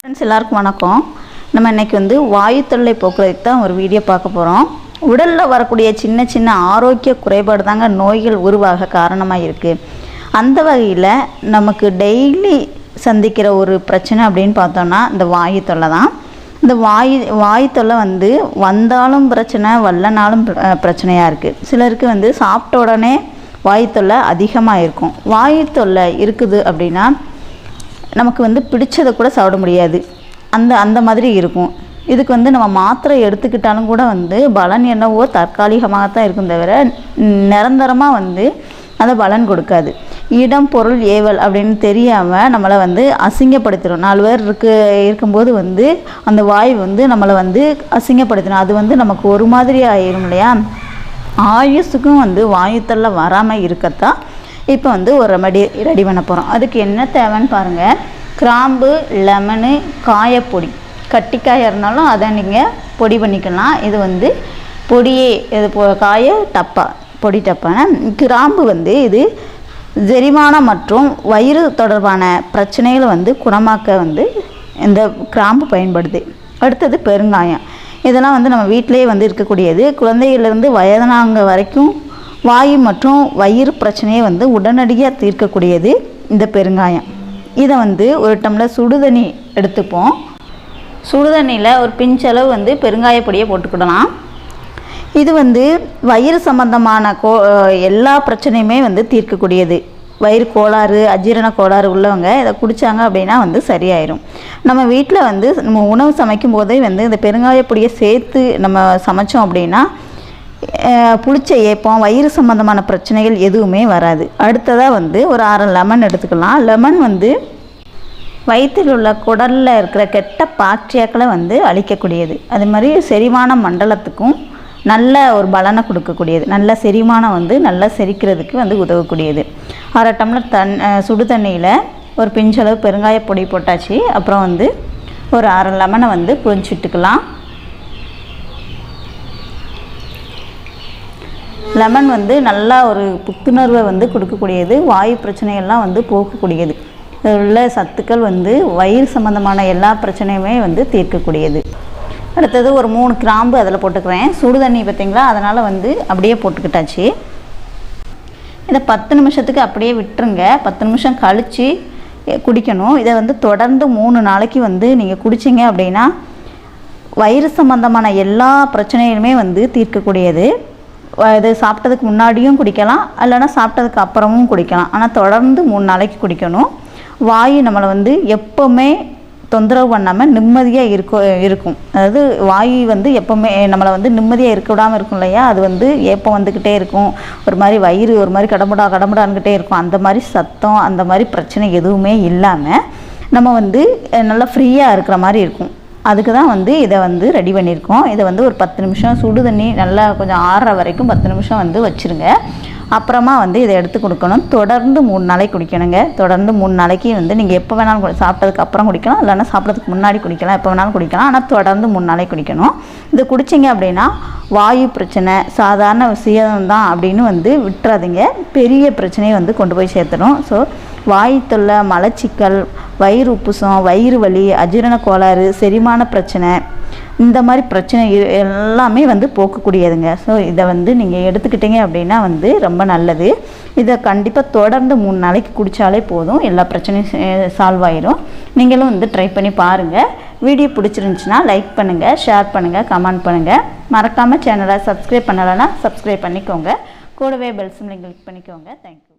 Friends எல்லாருக்கும் வணக்கம். நம்ம இன்றைக்கி வந்து வாயு தொல்லை போக்குறதுக்கு தான் ஒரு வீடியோ பார்க்க போகிறோம். உடலில் வரக்கூடிய சின்ன சின்ன ஆரோக்கிய குறைபாடு தாங்க நோய்கள் உருவாக காரணமாக இருக்குது. அந்த வகையில் நமக்கு டெய்லி சந்திக்கிற ஒரு பிரச்சனை அப்படின்னு பார்த்தோன்னா இந்த வாயு தொல்லை தான். இந்த வாயு தொல்லை வந்து வந்தாலும் பிரச்சனை, வரலனாலும் பிரச்சனையாக இருக்குது. சிலருக்கு வந்து சாப்பிட்ட உடனே வாயு தொல்லை அதிகமாக இருக்கும். வாயு தொல்லை இருக்குது அப்படின்னா நமக்கு வந்து பிடிச்சதை கூட சாப்பிட முடியாது, அந்த மாதிரி இருக்கும். இதுக்கு வந்து நம்ம மாத்திரை எடுத்துக்கிட்டாலும் கூட வந்து பலன் என்னவோ தற்காலிகமாக தான் இருக்கும், தவிர நிரந்தரமாக வந்து அந்த பலன் கொடுக்காது. இடம் பொருள் ஏவல் அப்படின்னு தெரியாமல் நம்மளை வந்து அசிங்கப்படுத்திடும். 4 பேர் இருக்கும்போது வந்து அந்த வாய் வந்து நம்மளை வந்து அசிங்கப்படுத்திடும். அது வந்து நமக்கு ஒரு மாதிரி ஆயிரும் இல்லையா. ஆயுசுக்கும் வந்து வாயு தொல்லை வராமல் இருக்கத்தான் இப்போ வந்து ஒரு ரெடி பண்ண போகிறோம். அதுக்கு என்ன தேவைன்னு பாருங்கள். கிராம்பு, லெமனு, காயப்பொடி, கட்டிக்காயாக இருந்தாலும் அதை நீங்கள் பொடி பண்ணிக்கலாம். இது வந்து பொடியே, இது காய டப்பா, பொடி டப்பான. கிராம்பு வந்து இது செரிமானம் மற்றும் வயிறு தொடர்பான பிரச்சனைகளை வந்து குணமாக்க வந்து இந்த கிராம்பு பயன்படுது. அடுத்தது பெருங்காயம். இதெல்லாம் வந்து நம்ம வீட்டிலேயே வந்து இருக்கக்கூடியது. குழந்தைகளிலிருந்து வயதானவங்க வரைக்கும் வாயு மற்றும் வயிறு பிரச்சனையை வந்து உடனடியாக தீர்க்கக்கூடியது இந்த பெருங்காயம். இதை வந்து ஒரு டம்ளர் சுடுதண்ணி எடுத்துப்போம். சுடுதண்ணியில் ஒரு பிஞ்சளவு வந்து பெருங்காய பொடியை போட்டுக்கிடலாம். இது வந்து வயிறு சம்பந்தமான எல்லா பிரச்சனையுமே வந்து தீர்க்கக்கூடியது. வயிறு கோளாறு, அஜீரண கோளாறு உள்ளவங்க இதை குடித்தாங்க அப்படின்னா வந்து சரியாயிடும். நம்ம வீட்டில் வந்து நம்ம உணவு சமைக்கும் போதே வந்து இந்த பெருங்காய பொடியை சேர்த்து நம்ம சமைச்சோம் அப்படின்னா புளிச்ச ஏப்பம், வயிறு சம்பந்தமான பிரச்சனைகள் எதுவுமே வராது. அடுத்ததாக வந்து ஒரு 6 லெமன் எடுத்துக்கலாம். லெமன் வந்து வயிற்றில் உள்ள குடலில் இருக்கிற கெட்ட பாக்டீரியாக்களை வந்து அழிக்கக்கூடியது. அது மாதிரி செரிமான மண்டலத்துக்கும் நல்ல ஒரு பலனை கொடுக்கக்கூடியது. நல்ல செரிமானம் வந்து நல்லா செரிக்கிறதுக்கு வந்து உதவக்கூடியது. 1/2 டம்ளர் சுடு தண்ணியில் ஒரு பிஞ்சளவு பெருங்காய பொடி போட்டாச்சு. அப்புறம் வந்து ஒரு 1/2 லெமனை வந்து புழிஞ்சிட்டுக்கலாம். லெமன் வந்து நல்லா ஒரு புத்துணர்வை வந்து கொடுக்கக்கூடியது. வாயு பிரச்சனைகள்லாம் வந்து போக்கக்கூடியது. இதில் உள்ள சத்துக்கள் வந்து வயிறு சம்மந்தமான எல்லா பிரச்சனையுமே வந்து தீர்க்கக்கூடியது. அடுத்தது ஒரு 3 கிராம்பு அதில் போட்டுக்கிறேன். சுடு தண்ணி பார்த்திங்களா, அதனால் வந்து அப்படியே போட்டுக்கிட்டாச்சு. இதை 10 நிமிஷத்துக்கு அப்படியே விட்டுருங்க. 10 நிமிஷம் கழித்து குடிக்கணும். இதை வந்து தொடர்ந்து 3 நாளைக்கு வந்து நீங்கள் குடிச்சிங்க அப்படின்னா வயிறு சம்மந்தமான எல்லா பிரச்சனைகளுமே வந்து தீர்க்கக்கூடியது. இது சாப்பிட்டதுக்கு முன்னாடியும் குடிக்கலாம், இல்லைனா சாப்பிட்டதுக்கு அப்புறமும் குடிக்கலாம். ஆனால் தொடர்ந்து 3 நாளைக்கு குடிக்கணும். வாயு நம்மளை வந்து எப்போவுமே தொந்தரவு பண்ணாமல் நிம்மதியாக இருக்கும். அதாவது வாயு வந்து எப்போவுமே நம்மளை வந்து நிம்மதியாக இருக்க விடாமல் இருக்கும் இல்லையா. அது வந்து ஏப்பம் வந்துக்கிட்டே இருக்கும், ஒரு மாதிரி வயிறு ஒரு மாதிரி கடமுடான்கிட்டே இருக்கும். அந்த மாதிரி சத்தம், அந்த மாதிரி பிரச்சனை எதுவுமே இல்லாமல் நம்ம வந்து நல்லா ஃப்ரீயாக இருக்கிற மாதிரி இருக்கும். அதுக்கு தான் வந்து இதை வந்து ரெடி பண்ணியிருக்கோம். இதை வந்து ஒரு 10 நிமிஷம் சுடு தண்ணி நல்லா கொஞ்சம் ஆறுற வரைக்கும் 10 நிமிஷம் வந்து வச்சுருங்க. அப்புறமா வந்து இதை எடுத்து கொடுக்கணும். தொடர்ந்து 3 நாளைக்கு குடிக்கணுங்க. தொடர்ந்து 3 நாளைக்கு வந்து நீங்கள் எப்போ வேணாலும் சாப்பிட்டதுக்கு அப்புறம் குடிக்கலாம், இல்லைன்னா சாப்பிட்றதுக்கு முன்னாடி குடிக்கலாம், எப்போ வேணாலும் குடிக்கலாம். ஆனால் தொடர்ந்து 3 நாளைக்கு குடிக்கணும். இது குடிச்சிங்க அப்படின்னா வாயு பிரச்சனை சாதாரண விஷயம்தான் அப்படின்னு வந்து விட்டுறாதீங்க. பெரிய பிரச்சனையை வந்து கொண்டு போய் சேர்த்துடும். ஸோ வாயு தொல்லை, மலச்சிக்கல், வயிறு உப்புசம், வயிறு வலி, அஜீரண கோளாறு, செரிமான பிரச்சனை, இந்த மாதிரி பிரச்சனை எல்லாமே வந்து போக்கக்கூடியதுங்க. ஸோ இதை வந்து நீங்கள் எடுத்துக்கிட்டீங்க அப்படின்னா வந்து ரொம்ப நல்லது. இதை கண்டிப்பாக தொடர்ந்து 3 நாளைக்கு குடித்தாலே போதும், எல்லா பிரச்சனையும் சால்வ் ஆயிரும். நீங்களும் வந்து ட்ரை பண்ணி பாருங்கள். வீடியோ பிடிச்சிருந்துச்சுன்னா லைக் பண்ணுங்கள், ஷேர் பண்ணுங்கள், கமெண்ட் பண்ணுங்கள். மறக்காமல் சேனலை சப்ஸ்கிரைப் பண்ணலைன்னா சப்ஸ்கிரைப் பண்ணிக்கோங்க. கூடவே பெல் சிம்லையும் கிளிக் பண்ணிக்கோங்க. தேங்க்யூ.